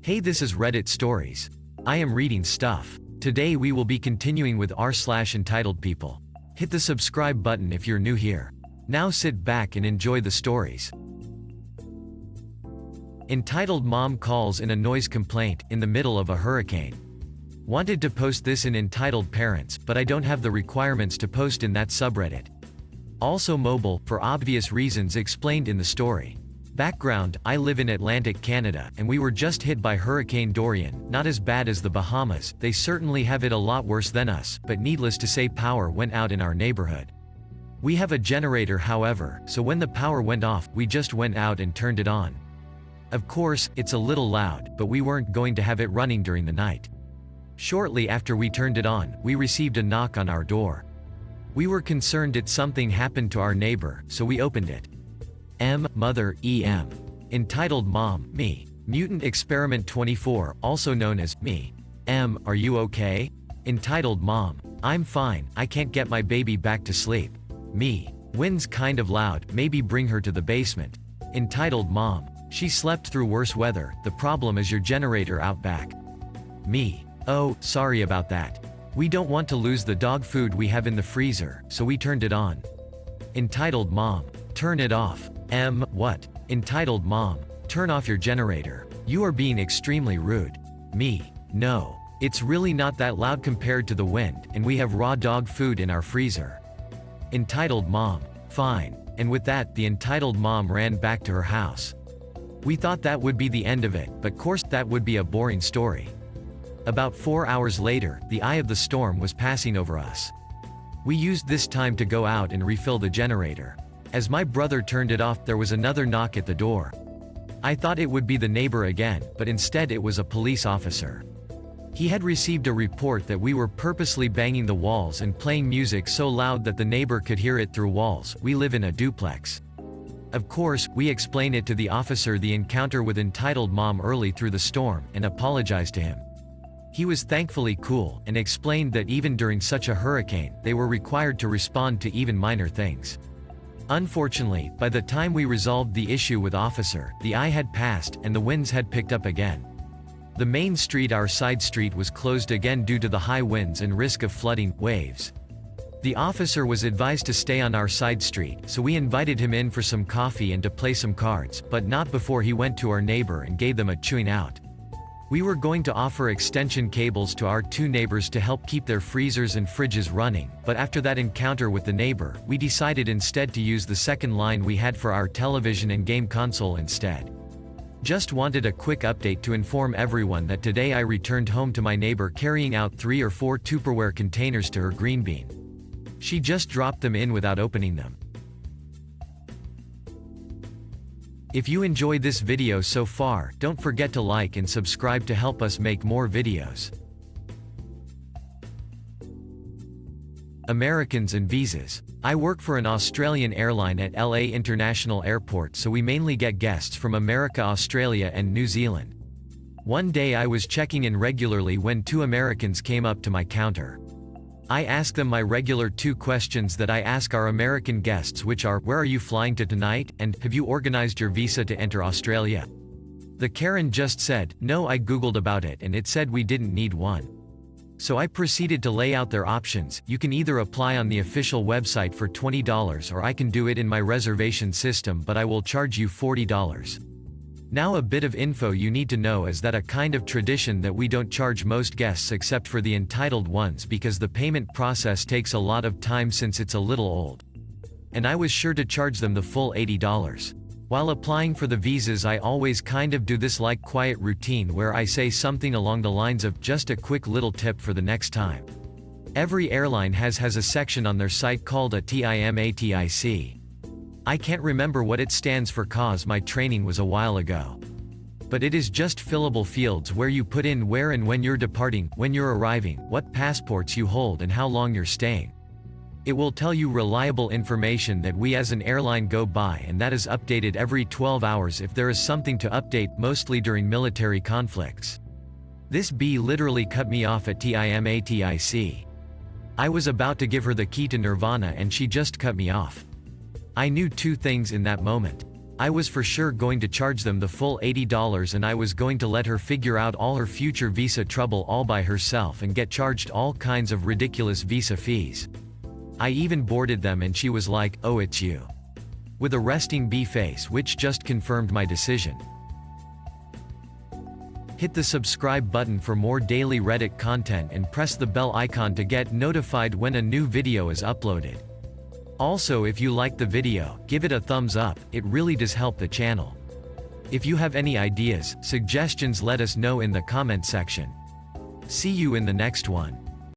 Hey, this is Reddit Stories. I am reading stuff. Today we will be continuing with r/entitledpeople. Hit the subscribe button if you're new here. Now sit back and enjoy the stories. Entitled Mom calls in a noise complaint in the middle of a hurricane. Wanted to post this in Entitled Parents, but I don't have the requirements to post in that subreddit. Also mobile, for obvious reasons explained in the story. Background: I live in Atlantic Canada, and we were just hit by Hurricane Dorian. Not as bad as the Bahamas, they certainly have it a lot worse than us, but needless to say power went out in our neighborhood. We have a generator however, so when the power went off, we just went out and turned it on. Of course, it's a little loud, but we weren't going to have it running during the night. Shortly after we turned it on, we received a knock on our door. We were concerned that something happened to our neighbor, so we opened it. Mother, EM. Entitled Mom, me. Mutant Experiment 24, also known as me. Are you okay? Entitled Mom, I'm fine, I can't get my baby back to sleep. Me. Wind's kind of loud, maybe bring her to the basement. Entitled Mom, she slept through worse weather, the problem is your generator out back. Me. Oh, sorry about that. We don't want to lose the dog food we have in the freezer, so we turned it on. Entitled Mom, turn it off. What? Entitled Mom, turn off your generator. You are being extremely rude. Me. No. It's really not that loud compared to the wind, and we have raw dog food in our freezer. Entitled Mom, fine. And with that, the entitled mom ran back to her house. We thought that would be the end of it, but course that would be a boring story. About 4 hours later, the eye of the storm was passing over us. We used this time to go out and refill the generator. As my brother turned it off, there was another knock at the door. I thought it would be the neighbor again, but instead it was a police officer. He had received a report that we were purposely banging the walls and playing music so loud that the neighbor could hear it through walls. We live in a duplex. Of course, we explained it to the officer the encounter with entitled mom early through the storm, and apologized to him. He was thankfully cool, and explained that even during such a hurricane, they were required to respond to even minor things. Unfortunately, by the time we resolved the issue with officer, the eye had passed, and the winds had picked up again. The main street, our side street, was closed again due to the high winds and risk of flooding, waves. The officer was advised to stay on our side street, so we invited him in for some coffee and to play some cards, but not before he went to our neighbor and gave them a chewing out. We were going to offer extension cables to our two neighbors to help keep their freezers and fridges running, but after that encounter with the neighbor, we decided instead to use the second line we had for our television and game console instead. Just wanted a quick update to inform everyone that today I returned home to my neighbor carrying out 3 or 4 Tupperware containers to her green bean. She just dropped them in without opening them. If you enjoyed this video so far, don't forget to like and subscribe to help us make more videos. Americans and visas. I work for an Australian airline at LA International Airport, so we mainly get guests from America, Australia and New Zealand. One day I was checking in regularly when 2 Americans came up to my counter. I asked them my regular 2 questions that I ask our American guests, which are, where are you flying to tonight, and have you organized your visa to enter Australia? The Karen just said, no, I googled about it and it said we didn't need one. So I proceeded to lay out their options. You can either apply on the official website for $20 or I can do it in my reservation system, but I will charge you $40. Now a bit of info you need to know is that a kind of tradition that we don't charge most guests except for the entitled ones because the payment process takes a lot of time since it's a little old. And I was sure to charge them the full $80. While applying for the visas, I always kind of do this like quiet routine where I say something along the lines of, just a quick little tip for the next time. Every airline has a section on their site called a TIMATIC. I can't remember what it stands for cause my training was a while ago. But it is just fillable fields where you put in where and when you're departing, when you're arriving, what passports you hold and how long you're staying. It will tell you reliable information that we as an airline go by, and that is updated every 12 hours if there is something to update, mostly during military conflicts. This bee literally cut me off at TIMATIC. I was about to give her the key to Nirvana and she just cut me off. I knew 2 things in that moment. I was for sure going to charge them the full $80 and I was going to let her figure out all her future visa trouble all by herself and get charged all kinds of ridiculous visa fees. I even boarded them and she was like, "Oh, it's you." With a resting bee face, which just confirmed my decision. Hit the subscribe button for more daily Reddit content and press the bell icon to get notified when a new video is uploaded. Also, if you liked the video, give it a thumbs up, it really does help the channel. If you have any ideas, suggestions, let us know in the comment section. See you in the next one.